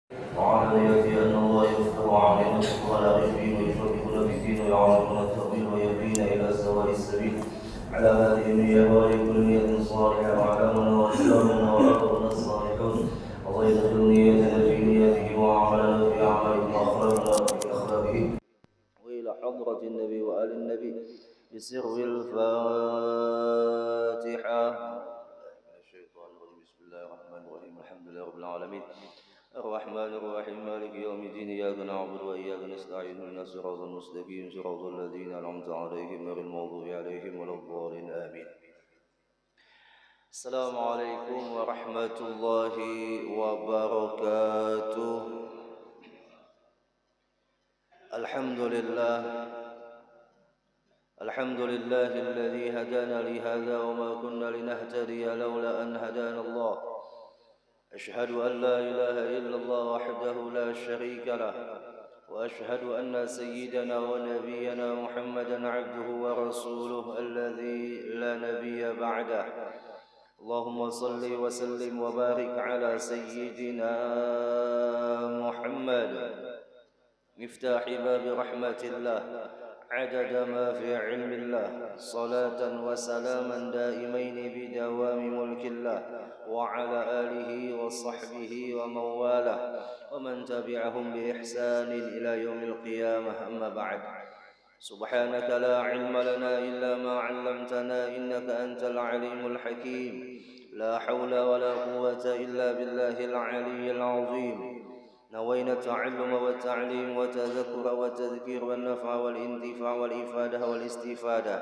وعلى يأتي أن الله يفتح علينا ولا يبين ويشركون في الدين ويعرفون التأويل ويبين إلى سواء السبيل على هذه النية وعلى كل نية صالحة وعلمنا وأسلامنا وأخرنا الصالحون الله يدخل نيتنا في نيته وعملنا في أعمالنا وأخلاقنا في أخلاقه وإلى حضرة النبي وآل النبي بسر الفاتحة. الشيطان الرجيم. بسم الله الرحمن الرحيم. الحمد لله رب العالمين الرحمن الرحيم مالك يوم الدين إياك نعبد وإياك نستعين اهدنا الصراط المستقيم صراط الذين أنعمت عليهم غير المغضوب عليهم ولا الضالين آمين. السلام عليكم ورحمة الله وبركاته. الحمد لله الذي هدانا لهذا وما كنا لنهتدي لولا أن هدانا الله. أشهد أن لا إله إلا الله وحده لا شريك له وأشهد أن سيدنا ونبينا محمدا عبده ورسوله الذي لا نبي بعده. اللهم صل وسلم وبارك على سيدنا محمد مفتاح باب رحمة الله عدد ما في علم الله صلاة وسلاما دائمين بدوام ملك الله وعلى آله وصحبه ومن والاه ومن تبعهم بإحسان إلى يوم القيامة. أما بعد، سبحانك لا علم لنا إلا ما علمتنا إنك أنت العليم الحكيم. لا حول ولا قوة إلا بالله العلي العظيم. نوينا التعلم والتعليم والتذكر والتذكير والنفع والانتفاع والإفادة والاستفادة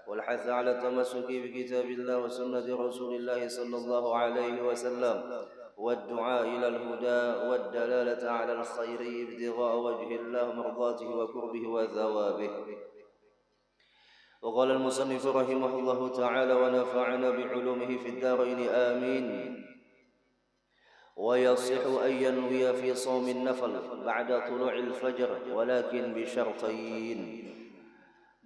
والحث على التمسك بكتاب الله وسنة رسول الله صلى الله عليه وسلم والدعاء إلى الهدى والدلالة على الخير ابتغاء وجه الله مرضاته وقربه وثوابه. وقال المصنف رحمه الله تعالى ونفعنا بعلومه في الدارين آمين. ويصح أن ينوي في صوم النفل بعد طلوع الفجر ولكن بشرطين.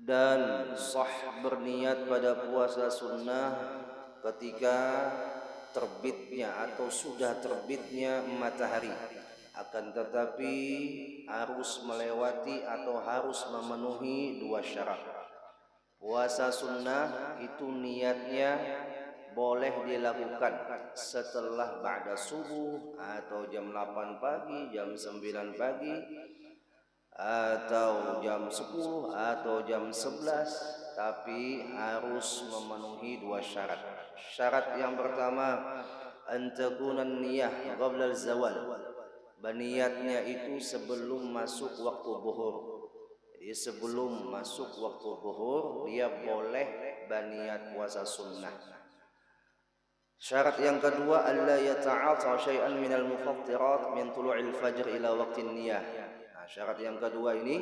Dan sah berniat pada puasa sunnah ketika terbitnya atau sudah terbitnya matahari, akan tetapi harus melewati atau harus memenuhi dua syarat. Puasa sunnah itu niatnya boleh dilakukan setelah ba'da subuh atau jam 8 pagi, jam 9 pagi, atau jam 10 atau jam 11, tapi harus memenuhi dua syarat. Syarat yang pertama, antakunan niyah qabla al-zawal. Berniatnya itu sebelum masuk waktu zuhur. Jadi sebelum masuk waktu zuhur dia boleh berniat puasa sunnah. Syarat yang kedua, alla yata'ata syai'an minal mufattirat min tulu'il fajr ila waqtin niyah. Nah, syarat yang kedua ini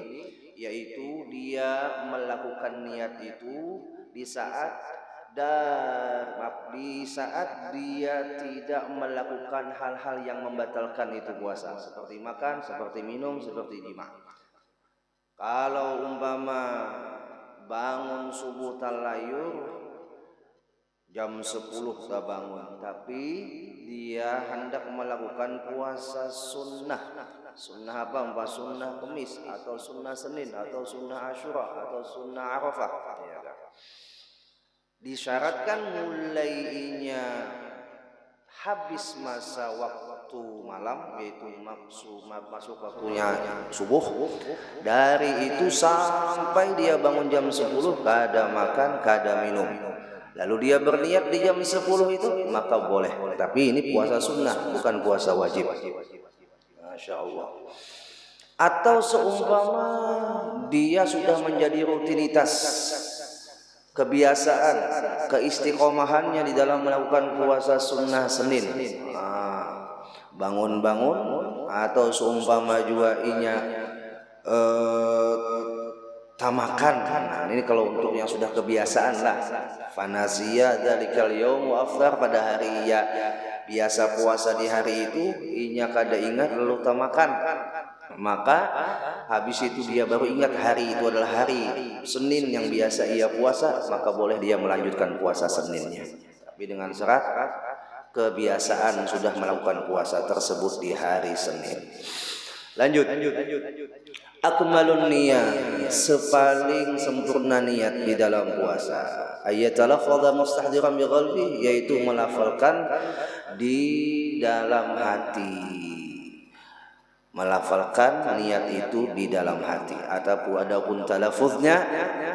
yaitu dia melakukan niat itu di saat dia tidak melakukan hal-hal yang membatalkan itu puasa, seperti makan, seperti minum, seperti jima. Kalau umpama bangun subuh talayur jam 10 tak bangun, tapi dia hendak melakukan puasa sunnah. Sunnah apa? Sunnah Kemis atau sunnah Senin atau sunnah Asyura atau sunnah Arafah. Disyaratkan mulainya habis masa waktu malam, yaitu masuk waktunya subuh. Dari itu sampai dia bangun jam 10 kada makan, kada minum. Lalu dia berniat di jam 10 itu, maka boleh. Tapi ini puasa sunnah, bukan puasa wajib. Masya Allah. Atau seumpama dia sudah menjadi rutinitas, kebiasaan, keistiqomahannya di dalam melakukan puasa sunnah Senin. Bangun-bangun atau seumpama juga inya tamakan. Nah, ini kalau untuk yang sudah kebiasaan lah. Fanasiya dzalikal yaum wa aftar, pada hari ya biasa puasa di hari itu inya kada ingat lalu tamakan. Maka habis itu dia baru ingat hari itu adalah hari Senin yang biasa ia puasa, maka boleh dia melanjutkan puasa Seninnya. Tapi dengan syarat kebiasaan sudah melakukan puasa tersebut di hari Senin. Lanjut. Akmalun niyah, sepaling sempurna niat di dalam puasa. Ayatalafadha mustahdiran bi qalbi, yaitu melafalkan di dalam hati. Melafalkan niat itu di dalam hati. Adapun talafuznya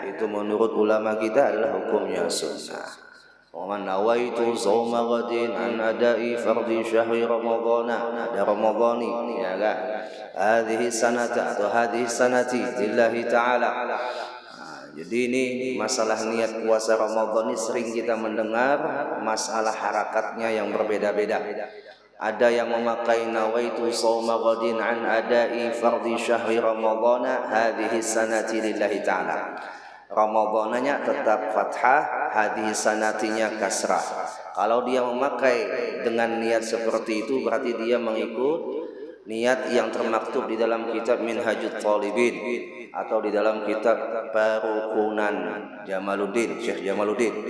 itu menurut ulama kita adalah hukumnya sunnah. ومن نويت صوم غد عن أداء فرض شهر رمضان ada Ramadhani ya kan hadhihi sanata atau hadhihi sanati lillahi ta'ala. Jadi ini masalah niat puasa Ramadan ini sering kita mendengar masalah harakatnya yang berbeda-beda. Ada yang memakai nawaitu shauma ghadin an ada'i fardhi syahri ramadhana hadhihi sanati lillahi ta'ala. Ramadhananya tetap fathah, hadhihi sanatinya kasrah. Kalau dia memakai dengan niat seperti itu berarti dia mengikut niat yang termaktub di dalam kitab Minhajut Talibin atau di dalam kitab Parukunan Jamaluddin, Syekh Jamaluddin.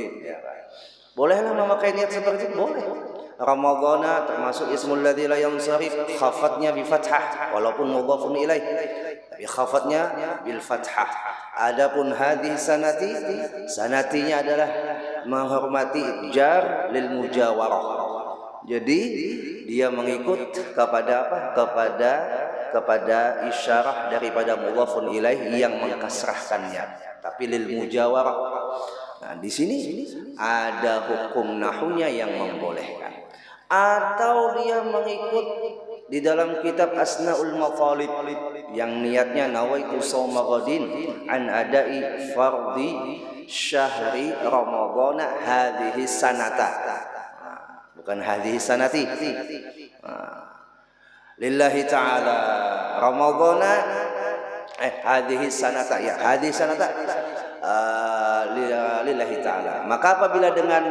Bolehlah memakai niat seperti itu, boleh. Ramadhana termasuk ismul ladzi la yansarif, khafatnya bi fathah walaupun mudhafun ilaih, tapi khafatnya bil fathah. Adapun hadis sanatinya adalah menghormati jar lil mujawarah. Jadi dia mengikut kepada apa? Kepada isyarah daripada mudhafun ilaih yang mengkasrahkannya, tapi lil mujawarah. Nah, di sini ada hukum nahwnya yang membolehkan. Atau dia mengikut di dalam kitab Asnaul Matalib yang niatnya nawaitu shauma ghadin an adai fardhi syahri ramadhana hadhihi sanata, bukan hadhihi sanati, lillahi ta'ala ramadhana hadhihi sanata, ya hadhihi sanata lillahi ta'ala. Maka apabila dengan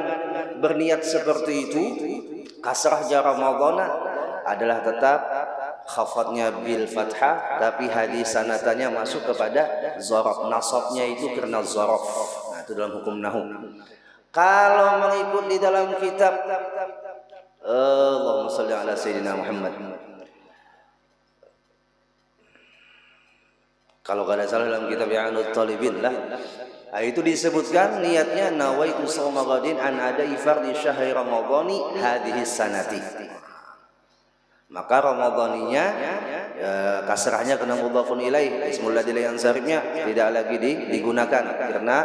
berniat seperti itu kasrah jar ramadhana adalah tetap khafatnya bil fathah, tapi hadis sanatanya masuk kepada zaraf, nasabnya itu karena zaraf. Nah, itu dalam hukum nahwu. Kalau mengikut di dalam kitab Allahumma shalli ala sayyidina Muhammad, kalau kada salah dalam kitab I'anut Talibin lah, itu disebutkan niatnya nawaitu shauma ghadin an adai fardhi syahri ramadhani hadhihi sanati. Maka Ramadhaninya kasrahnya kena mudhafun ilaih, ismul ladzi la yansarifnya tidak lagi digunakan karena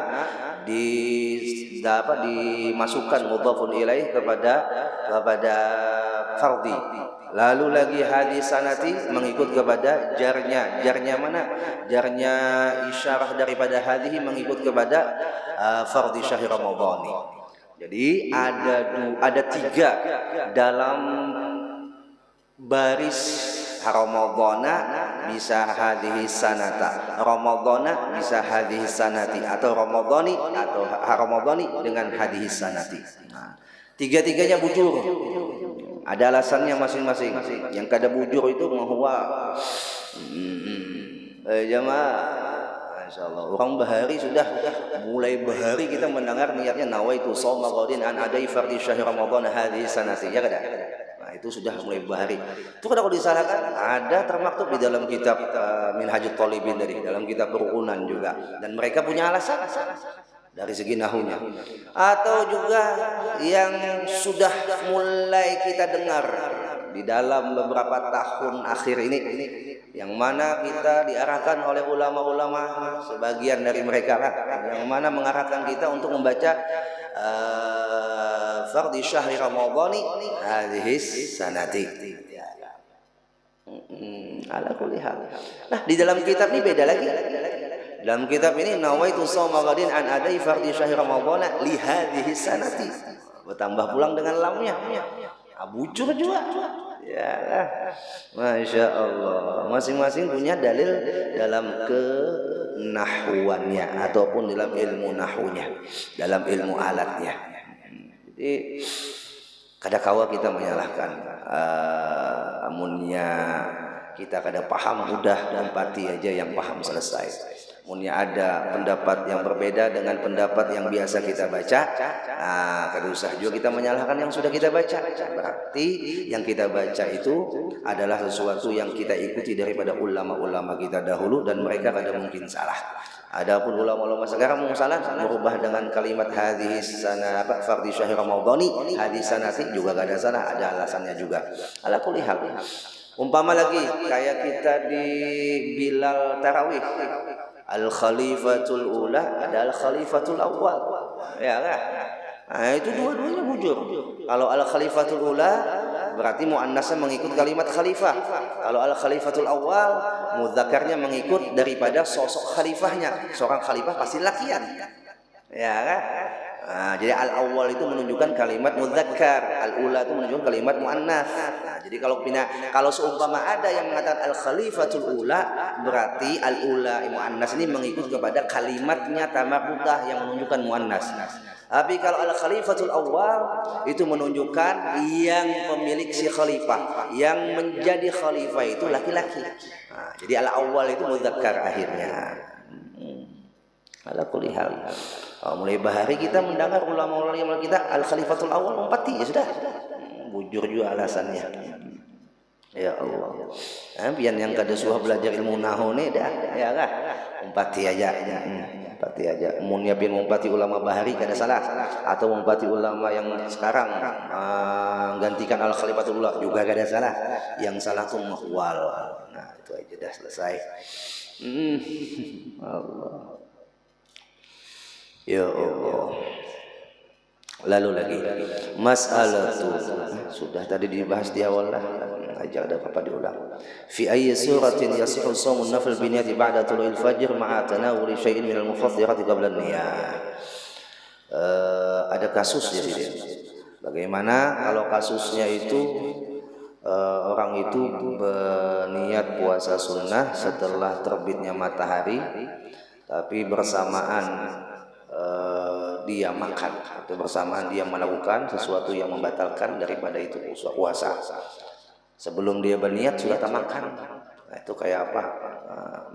dimasukkan mudhafun ilaih kepada fardhi. Lalu lagi hadis sanati mengikut kepada jarnya mana? Jarnya isyarah daripada hadhihi mengikut kepada fardhi syahri ramadhani. Jadi ada tiga dalam baris Ramadhana bisa hadhihi sanata, Ramadhana bisa hadhihi sanati, atau Ramadhani atau Ramadhani dengan hadhihi sanati. Nah, tiga-tiganya bujur. Ada alasannya masing-masing. Yang kada bujur itu bahwa jamaah, insyaallah orang bahari sudah mulai bahari kita mendengar niatnya nawaitu shauma ghadin an adai fardhi syahri ramadhana hadhihi sanati, ya kada? Nah, itu sudah mulai bahari. Itu kalau disalahkan ada termaktub di dalam kitab Minhajut Talibin, dari dalam kitab Parukunan juga, dan mereka punya alasan dari segi nahunya. Atau juga yang sudah mulai kita dengar di dalam beberapa tahun akhir ini, yang mana kita diarahkan oleh ulama-ulama sebagian dari mereka yang mana mengarahkan kita untuk membaca fardhi syahri ramadhani hadhihi sanati. Ala kulli hal. Nah, di dalam kitab ini beda lagi. Dalam kitab ini nawaitu shauma ghadin an adai fardhi syahri ramadhana li hadhihi sanati. Bertambah pulang dengan lamnya. Bujur juga. Ya, Masya Allah. Masing-masing punya dalil dalam kenahwannya ataupun dalam ilmu nahwunya, dalam ilmu alatnya. Jadi kadang-kala kita menyalahkan amunnya kita kada paham udah empati aja yang paham selesai. Punya ada pendapat yang berbeda dengan pendapat yang biasa kita baca, kada usah juga kita menyalahkan yang sudah kita baca. Berarti yang kita baca itu adalah sesuatu yang kita ikuti daripada ulama-ulama kita dahulu dan mereka kada mungkin salah. Adapun ulama-ulama sekarang mau salah merubah dengan kalimat hadis sana fardhi syahr ramadhani, hadis sanati juga kada salah, ada alasannya juga. Ala kulli hal. Umpama lagi kayak kita di Bilal tarawih, al khalifatul ula ada al khalifatul awal, ya kan? Nah, itu dua-duanya bujur. Kalau al khalifatul ula berarti muannasnya mengikut kalimat khalifah. Kalau al khalifatul awal mudzakarnya mengikut daripada sosok khalifahnya. Seorang khalifah pasti lakian, ya kan? Nah, jadi al-awwal itu menunjukkan kalimat mudzakkar, al-ula itu menunjukkan kalimat muannats. Nah, jadi kalau seumpama ada yang mengatakan al-khalifatul ula, berarti al-ula muannats ini mengikut kepada kalimatnya tamarrudah yang menunjukkan muannats. Tapi kalau al-khalifatul awwal itu menunjukkan yang pemilik si khalifah, yang menjadi khalifah itu laki-laki. Nah, jadi al-awwal itu mudzakkar akhirnya. Ala kulli hal. Mulai bahari kita mendengar ulama-ulama kita al-khalifatul awal umpati, ya sudah. Bujur juga alasannya. Ya Allah. Pian yang kada suah belajar ilmu nahwu ni dah, ya kan? Umpati aja. Umpati aja. Mun pian umpati ulama bahari kada salah, atau umpati ulama yang sekarang gantikan al-khalifatul ula juga kada salah. Yang salah tu muhwal. Nah, itu aja dah selesai. Allah. Ya Allah. Lalu lagi masalah tu sudah tadi dibahas di awal lah, ajak ada apa diulang. Fi ayyi suratin yasihu shaumun nafil bi niyati ba'da tulu'il fajr ma'a tanawuli syai'in minal mufaddirati qabla an-niyah. Ada kasus di sini. Bagaimana kalau kasusnya itu orang itu berniat puasa sunnah setelah terbitnya matahari, tapi bersamaan dia makan atau bersamaan dia melakukan sesuatu yang membatalkan daripada itu puasa. Sebelum dia berniat sudah tak makan. Nah, itu kayak apa?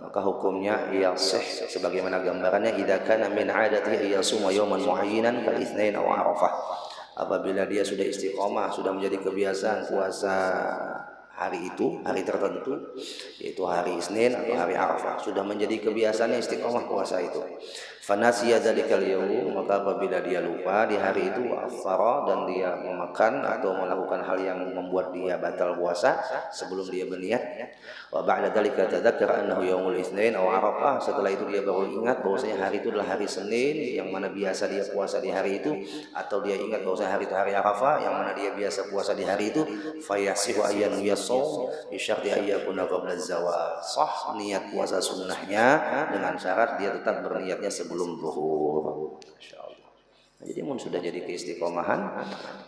Maka hukumnya yasih sebagaimana gambarannya idza kana min 'adatihi yasuma yawman muayyinan kal itsnain aw arafah. Apabila dia sudah istiqomah, sudah menjadi kebiasaan puasa hari itu, hari tertentu, yaitu hari Isnin atau hari Arafah, sudah menjadi kebiasaannya istiqomah puasa itu. Fanasiya dzalikal yaum, maka apabila dia lupa di hari itu afara dan dia memakan atau melakukan hal yang membuat dia batal puasa sebelum dia berniat. Wa ba'da dzalika tadzakkara annahu yaumul Itsnain aw Arafah, setelah itu dia baru ingat bahwasanya hari itu adalah hari Senin yang mana biasa dia puasa di hari itu, atau dia ingat bahwasanya hari itu hari Arafah yang mana dia biasa puasa di hari itu, fayasihu ayyan yasum bi syarti ayyakuna qabla zawal. Sah niat puasa sunnahnya dengan syarat dia tetap berniatnya sebelum zuhur. Masyaallah. Jadi mun sudah jadi keistiqomahan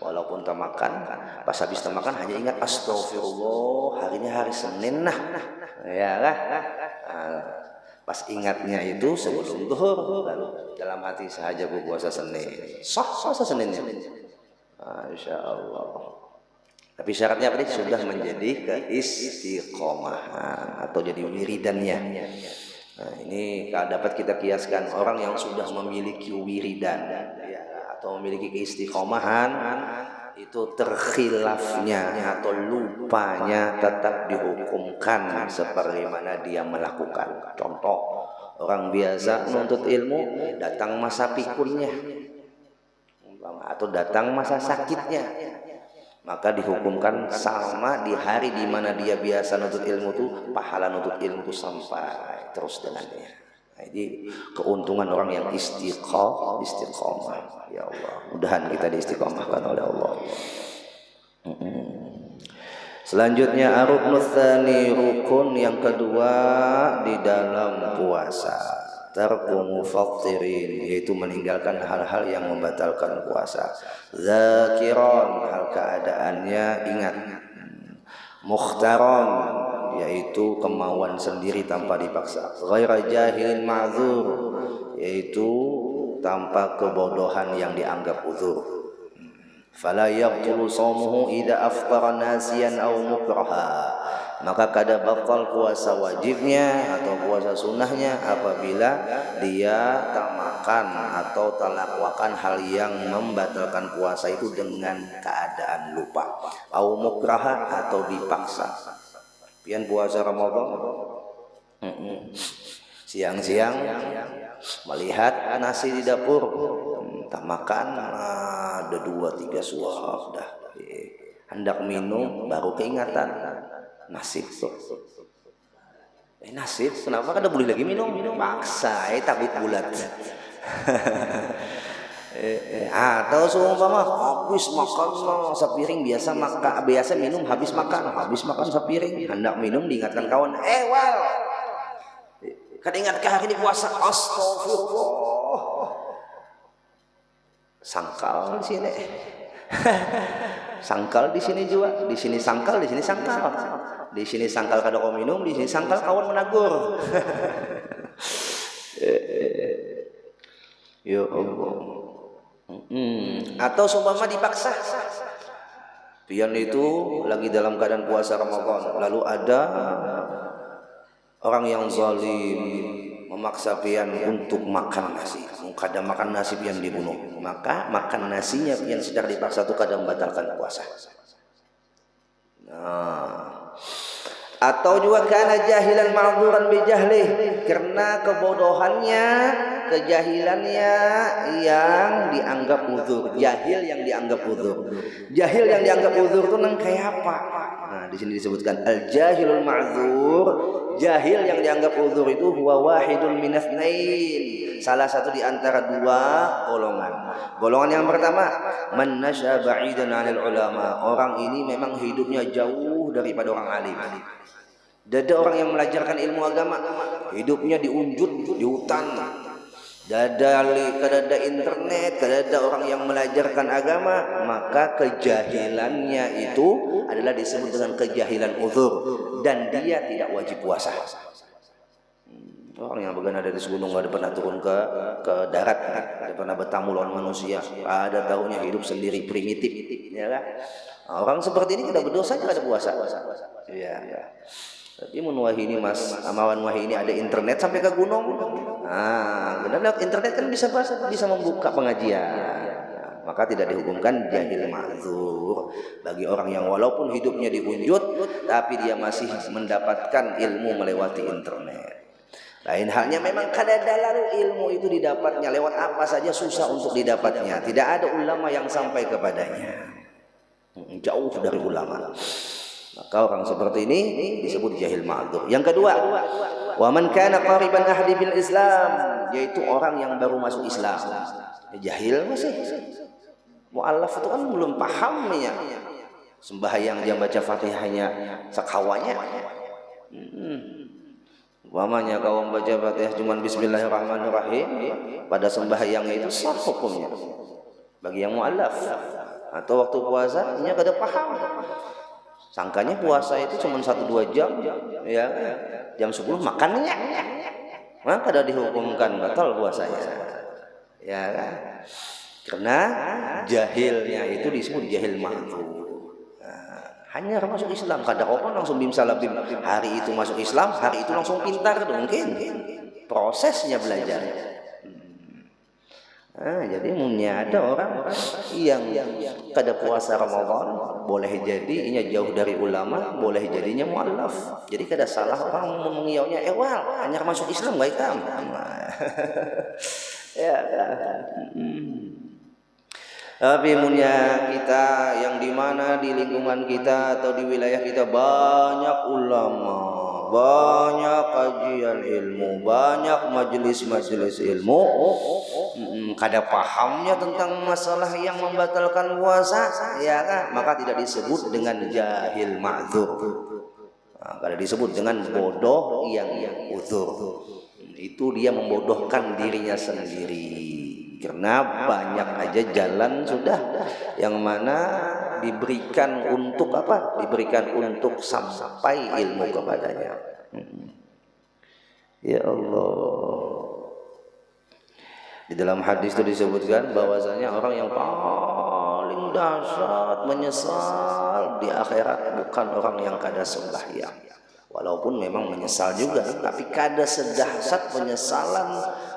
walaupun tak makan, pas habis tak makan hanya ingat astagfirullah, hari ini hari Senin nah. Ya kan? Pas ingatnya itu sebelum zuhur, lalu dalam hati sahaja berpuasa Senin. Sah puasa Seninnya. Masyaallah. Tapi syaratnya apa nih? Sudah menjadi keistiqomahan atau jadi wiridannya. Nah, ini dapat kita kiaskan orang yang sudah memiliki wiridan ya, atau memiliki keistiqomahan, itu terkhilafnya atau lupanya tetap dihukumkan sebagaimana dia melakukan. Contoh, orang biasa menuntut ilmu datang masa pikunnya atau datang masa sakitnya, maka dihukumkan sama di hari di mana dia biasa nuntut ilmu itu, pahala nuntut ilmu itu sampai terus dengannya. Nah, jadi keuntungan orang yang istiqomah. Ya Allah, mudahan kita diistiqomahkan oleh Allah. Selanjutnya ar-ruknus tsani, rukun yang kedua di dalam puasa. Tarku mufattirin, yaitu meninggalkan hal-hal yang membatalkan puasa. Zakiran, hal keadaannya ingat. Mukhtaran, yaitu kemauan sendiri tanpa dipaksa. Ghaira jahilin ma'dzur, yaitu tanpa kebodohan yang dianggap uzur. Fala yaqtulu shaumuhu idza aftara nasiyan aw mukraha, maka kada batal puasa wajibnya atau puasa sunnahnya apabila dia tak makan atau tak lakukan hal yang membatalkan puasa itu dengan keadaan lupa, au mukraha atau dipaksa. Pian puasa Ramadan siang-siang melihat nasi di dapur, tak makan, ada 2-3 suap dah, hendak minum baru keingatan nasib tuh. Nasib kenapa kada boleh lagi minum? Paksa, takut bulat. Atau seumpama habis makan sepiring, biasa minum habis makan sepiring, hendak minum diingatkan kawan, wal, kada ingatkah hari ini puasa? Astagfirullah, sangkal di sini. Sangkal di sini juga, di sini sangkal, di sini sangkal. Di sini sangkal kada kau minum, di sini sangkal kawan menagur. Ya Allah. Atau seumpama dipaksa. Pian itu lagi dalam keadaan puasa Ramadan, lalu ada orang yang zalim memaksa pian untuk makan nasi. Kada makan nasi pian dibunuh, maka makan nasinya pian sedang dipaksa itu kada membatalkan puasa. Atau juga karena jahilan ma'dzuran bijahlih, karena kebodohannya, kejahilannya yang dianggap uzur. Jahil yang dianggap uzur. Jahil yang dianggap uzur itu nang kayak apa? Nah, di sini disebutkan al-jahilul ma'dzur. Jahil yang dianggap uzur itu huwa wahidun minasnain, salah satu di antara 2 golongan. Golongan yang pertama, man nasya ba'idan 'anil ulama. Orang ini memang hidupnya jauh daripada orang alim. Ada orang yang melajarkan ilmu agama, hidupnya diunjut di hutan. Kada ada internet, kada ada orang yang melajarkan agama, maka kejahilannya itu adalah disebut dengan kejahilan uzur, dan dia tidak wajib puasa. Orang yang bagian ada di gunung, ada pernah turun ke darat, ada pernah bertamu lawan manusia, ada tahunya hidup sendiri primitif, ya kan? Orang seperti ini tidak berdosa, tidak ada puasa. Ya. Tapi menwahi ini mas, amawan wahi ini ada internet sampai ke gunung. Benar, lewat internet kan bisa membuka pengajian. Maka tidak dihukumkan jahil ma'dzur bagi orang yang walaupun hidupnya diunjut, tapi dia masih mendapatkan ilmu melewati internet. Lain halnya memang kadada lalu ilmu itu didapatnya lewat apa saja susah untuk didapatnya. Tidak ada ulama yang sampai kepadanya. Jauh dari ulama. Maka orang seperti ini disebut jahil ma'dzur. Yang kedua, wa man kana qariban ahdi bil Islam, yaitu orang yang baru masuk Islam. Jahil masih. Mu'allaf itu kan belum paham ya. Sembahyang dia baca Fatihahnya sekawanya. Umpamanya kaum baca Fatihah cuma bismillahirrahmanirrahim, pada sembahyangnya itu sah hukumnya bagi yang mu'allaf. Atau waktu puasa nya kada paham. Sangkanya puasa itu cuma 1-2 jam, ya. Jam 10 makannya. Maka kada dihukumkan batal puasanya. Ya kan? Karena jahilnya itu disebut jahil ma'dzur. Hanya masuk Islam, kada apa langsung bim salam bim. Hari itu masuk Islam, hari itu langsung pintar, mungkin. Prosesnya belajar. Jadi mungkin ada orang yang kada puasa Ramadan, boleh jadi inya jauh dari ulama, boleh jadinya mu'allaf. Jadi kada salah orang mengiaunya, wal, hanya masuk Islam baik kam. Ya. Tapi munya kita yang di mana di lingkungan kita atau di wilayah kita banyak ulama, banyak kajian ilmu, banyak majelis-majelis ilmu, kada pahamnya tentang masalah yang membatalkan puasa, ya kan? Maka tidak disebut dengan jahil ma'dzur. Kada disebut dengan bodoh yang uzur. Itu dia membodohkan dirinya sendiri. Karena banyak aja jalan sudah yang mana diberikan untuk apa? Diberikan untuk sampai ilmu kepadanya. Ya Allah. Di dalam hadis itu disebutkan bahwasanya orang yang paling paling dahsyat menyesal di akhirat bukan orang yang kada sembahyang. Walaupun memang menyesal juga, tapi kada sedahsyat penyesalan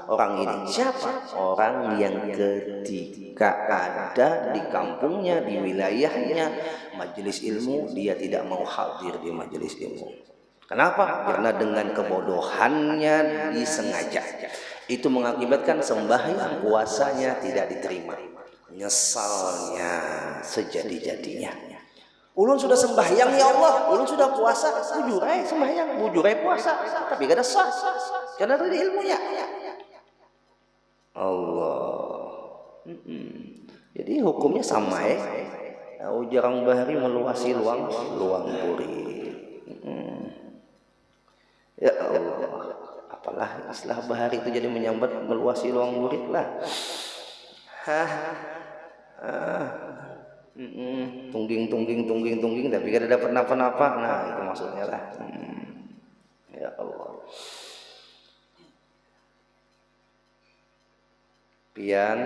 orang ini. Siapa? Orang yang ketika ada di kampungnya, di wilayahnya majelis ilmu, dia tidak mau hadir di majelis ilmu. Kenapa? Karena dengan kebodohannya disengaja. Itu mengakibatkan sembahyang puasanya tidak diterima. Nyesalnya sejadi-jadinya. Ulun sudah sembahyang ya Allah, ulun sudah puasa, bujur sembahyang, bujur puasa, tapi gak ada sah, karena ada ilmunya. Allah. Jadi hukumnya sama ya. Jarang bahari meluasi luang puri. Ya Allah, apalah istilah bahari itu jadi menyambat meluasi luang murid lah. Tungging tapi kada dapat napa-napa. Nah itu maksudnya lah. Ya Allah. Pian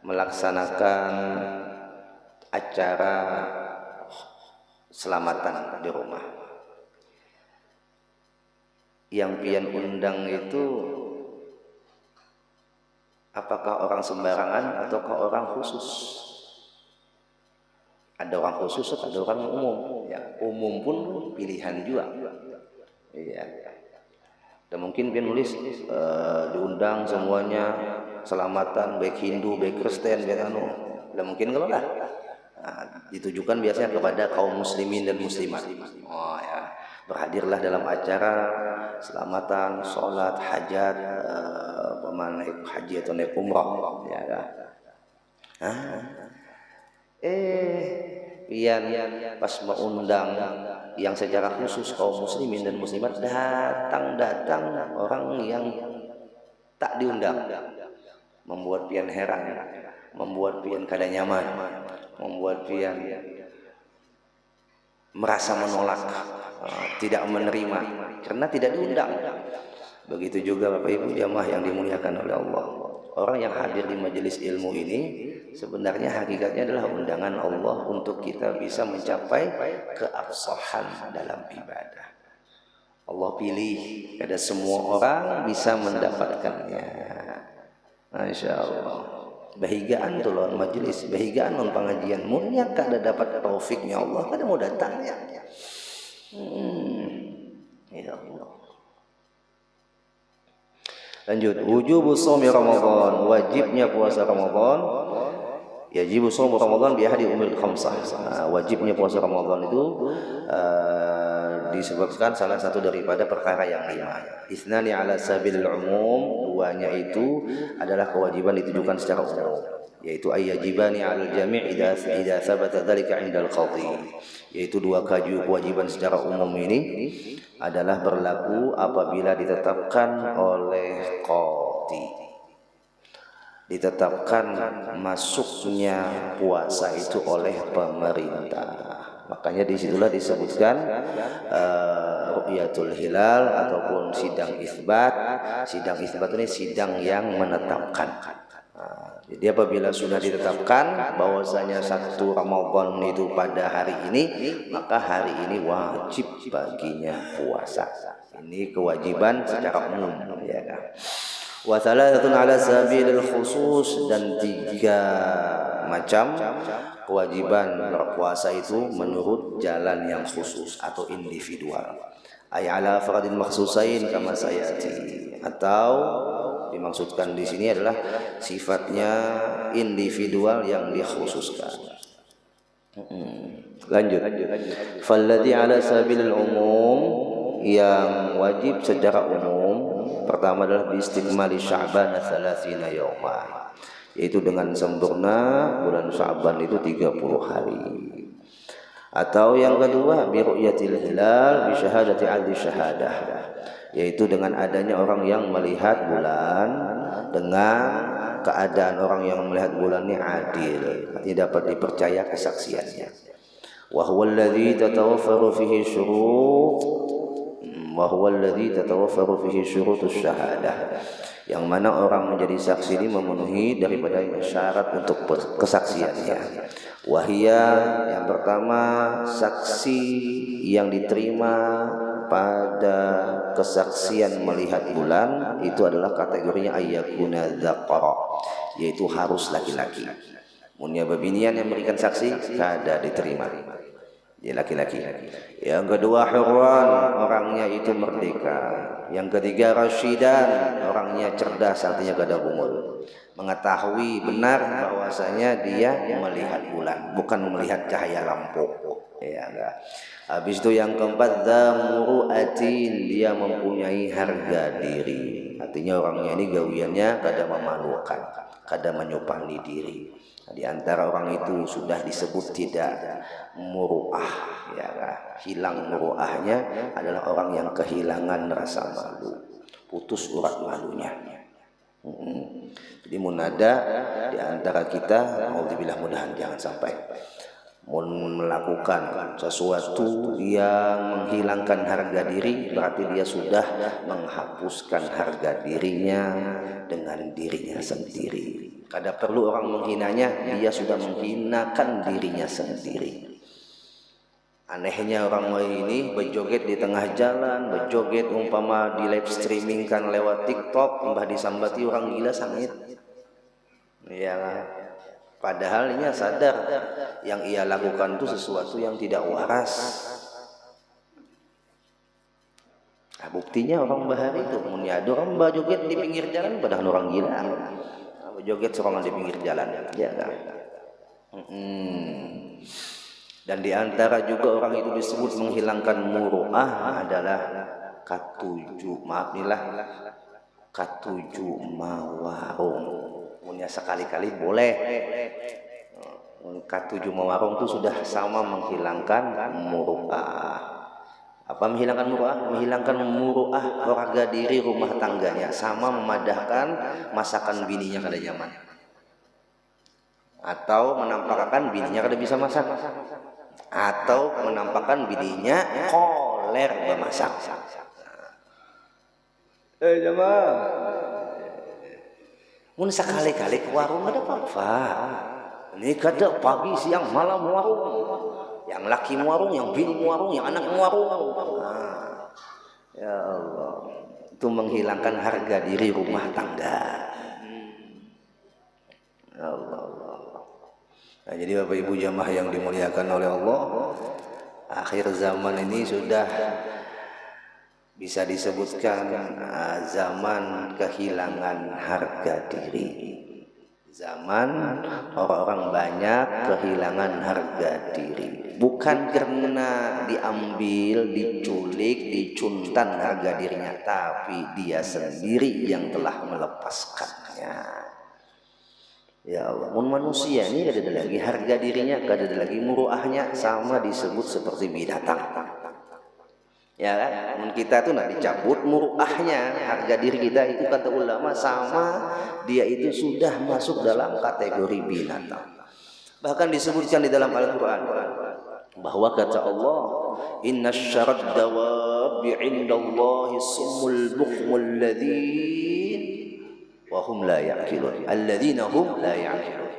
melaksanakan acara selamatan di rumah. Yang pian undang itu apakah orang sembarangan ataukah orang khusus? Ada orang khusus, ada orang umum. Ya, umum pun pilihan juga. Iya. Dan mungkin pian nulis diundang semuanya selamatan baik Hindu, baik Kristen, baik anu. Dan mungkin kalau lah ditujukan biasanya kepada kaum muslimin dan muslimat. Oh ya, berhadirlah dalam acara selamatan, sholat, hajat, naik haji atau naik umrah, ya kan? Pian pas mengundang yang secara khusus kaum muslimin dan muslimat, datang orang yang tak diundang, membuat pian heran, membuat pian kada nyaman, membuat pian merasa menolak, tidak menerima karena tidak diundang. Begitu juga Bapak Ibu jamaah yang dimuliakan oleh Allah. Orang yang hadir di majelis ilmu ini sebenarnya hakikatnya adalah undangan Allah untuk kita bisa mencapai keabsahan dalam ibadah. Allah pilih kada semua orang bisa mendapatkannya. Masya Allah. Bahigaan tuh lawan majelis, bahigaan non pengajian. Munya kada dapat taufiknya Allah, kada mau datangnya. Ya Allah. Lanjut, wujubu shaumi Ramadan, wajibnya puasa Ramadan. Yajibu shaumu Ramadan bi ahadi umur khamsah. Wajibnya puasa Ramadan itu disebabkan salah satu daripada perkara yang 5. Isnani ala sabilil umum, duanya itu adalah kewajiban ditujukan secara umum, yaitu ayyajibani 'alal jami' idza thabata dzalika 'indal qadhi, yaitu dua kewajiban secara umum ini adalah berlaku apabila ditetapkan oleh qadhi, ditetapkan masuknya puasa itu oleh pemerintah. Makanya disitulah disebutkan ru'yatul hilal ataupun sidang isbat. Sidang isbat ini sidang yang menetapkan. Jadi apabila sudah ditetapkan bahwasanya 1 Ramadan itu pada hari ini, maka hari ini wajib baginya puasa. Ini kewajiban secara umum, ya kan. Wa thalathatun ala sabilil khusus, dan 3 macam kewajiban berpuasa itu menurut jalan yang khusus atau individual. Ay ala faradin makhsusain kama sayati, atau dimaksudkan di sini adalah sifatnya individual yang dikhususkan. Lanjut. Falladhi ala sabilil umum, yang wajib secara umum pertama adalah biistikmali Sya'ban 30 yawma, yaitu dengan sempurna bulan Sya'ban itu 30 hari. Atau yang kedua bi ru'yatil hilal bi syahadati 'adli syahadah, yaitu dengan adanya orang yang melihat bulan dengan keadaan orang yang melihat bulan ini adil, artinya dapat dipercaya kesaksiannya. Wa huwa alladhi tatawaffaru fihi syurut, wa huwa alladhi tatawaffaru fihi syurutus syahadah, yang mana orang menjadi saksi ini memenuhi daripada syarat untuk kesaksiannya. Wahia, yang pertama, saksi yang diterima pada kesaksian melihat bulan itu adalah kategorinya ayyakuna dzaqara, yaitu harus laki-laki. Munya babinian yang memberikan saksi kada diterima, dia laki-laki. Yang kedua hurran, orangnya itu merdeka. Yang ketiga rasyidan, orangnya cerdas, artinya kada bungul, mengetahui benar bahwasanya dia melihat bulan, bukan melihat cahaya lampu. Ya enggak. Habis itu yang keempat zamuruatin, dia mempunyai harga diri. Artinya orangnya ini gawiannya kada memalukan, kada menyupani diri. Di antara orang itu sudah disebut tidak muruah, ya kan? Hilang muruahnya adalah orang yang kehilangan rasa malu, putus urat malunya. Jadi munada di antara kita, alhamdulillah, mudahan jangan sampai melakukan sesuatu yang menghilangkan harga diri, berarti dia sudah menghapuskan harga dirinya dengan dirinya sendiri. Kada perlu orang menghinanya, dia sudah menghinakan dirinya sendiri. Anehnya orang ini berjoget di tengah jalan, berjoget umpama di live streaming kan lewat TikTok, mbah disambati orang gila sangit. Ya, padahal ia sadar yang ia lakukan itu sesuatu yang tidak waras. Nah, buktinya orang bahari itu, ada orang berjoget di pinggir jalan, padahal orang gila. Berjoget seorang di pinggir jalan, ya kan? Dan di antara juga orang itu disebut menghilangkan muruah adalah katuju, maaf nilah, katuju mawarung. Punya sekali-kali boleh. Katuju mawarung itu sudah sama menghilangkan muruah. Apa menghilangkan muruah? Menghilangkan muruah harga diri rumah tangganya, sama memadahkan masakan bininya kada nyaman, atau menampakkan bininya kada bisa masak, atau menampakkan bininya koler bermasak. Jamaah, mun sekali-kali ke warung ada apa-apa. Ini kada pagi siang malam warung, yang laki warung, yang bini warung, yang anak warung. Ya Allah, itu menghilangkan harga diri rumah tangga. Ya Allah. Nah, jadi Bapak Ibu jamaah yang dimuliakan oleh Allah, akhir zaman ini sudah bisa disebutkan zaman kehilangan harga diri. Zaman orang-orang banyak kehilangan harga diri, bukan karena diambil, diculik, dicuntan harga dirinya, tapi dia sendiri yang telah melepaskannya. Ya Allah, manusia ini kada ada lagi harga dirinya, kada ada lagi muruahnya, sama disebut seperti binatang. Ya kan? Kita tuh nak dicabut muruahnya, harga diri kita itu kata ulama sama dia itu sudah masuk dalam kategori binatang. Bahkan disebutkan di dalam Al-Qur'an bahwa kata Allah, "Innasyarad dawabi 'indallahi summul bukmul ladzin wa hum la ya'qilun." Alladzina hum la ya'qilun.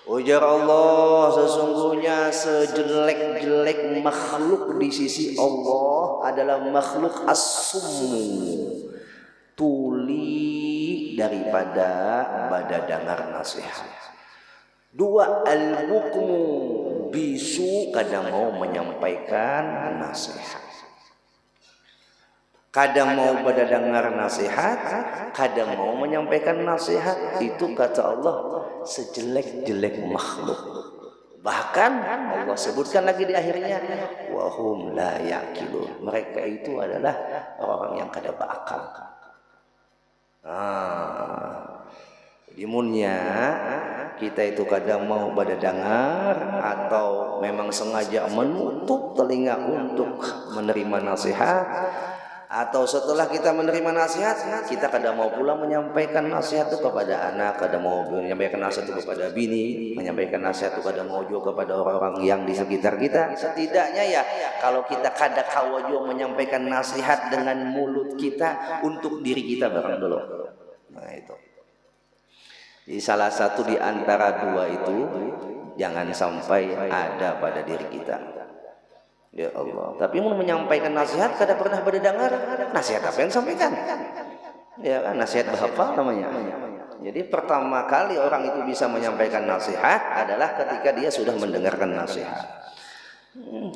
Ujar Allah, sesungguhnya sejelek-jelek makhluk di sisi Allah adalah makhluk as-summu, tuli daripada badadangar nasihat. Dua, al-bukmu, bisu, kadang mau menyampaikan nasihat, kadang mau badadangar nasihat, kadang mau menyampaikan nasihat. Itu kata Allah sejelek-jelek makhluk. Bahkan Allah sebutkan lagi di akhirnya, wahum la yaqilun, mereka itu adalah orang yang kada berakal. Imunnya kita itu kadang mau badadangar atau memang sengaja menutup telinga untuk menerima nasihat, atau setelah kita menerima nasihat kita kadang mau pula menyampaikan nasihat itu kepada anak, kadang mau menyampaikan nasihat itu kepada bini, menyampaikan nasihat itu kadang mau juga kepada orang-orang yang di sekitar kita. Setidaknya ya kalau kita kada kawa juga menyampaikan nasihat dengan mulut kita untuk diri kita barang dulu. Nah itu. Jadi salah satu di antara dua itu jangan sampai ada pada diri kita. Ya Allah. Tapi mau menyampaikan nasihat kada pernah berdengar. Nasihat apa yang sampaikan? Ya kan nasihat bapak namanya. Jadi pertama kali orang itu bisa menyampaikan nasihat adalah ketika dia sudah mendengarkan nasihat.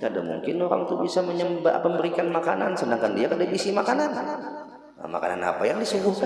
Kada mungkin orang itu bisa memberikan makanan sedangkan dia kada isi makanan. Nah, makanan apa yang disuguhkan?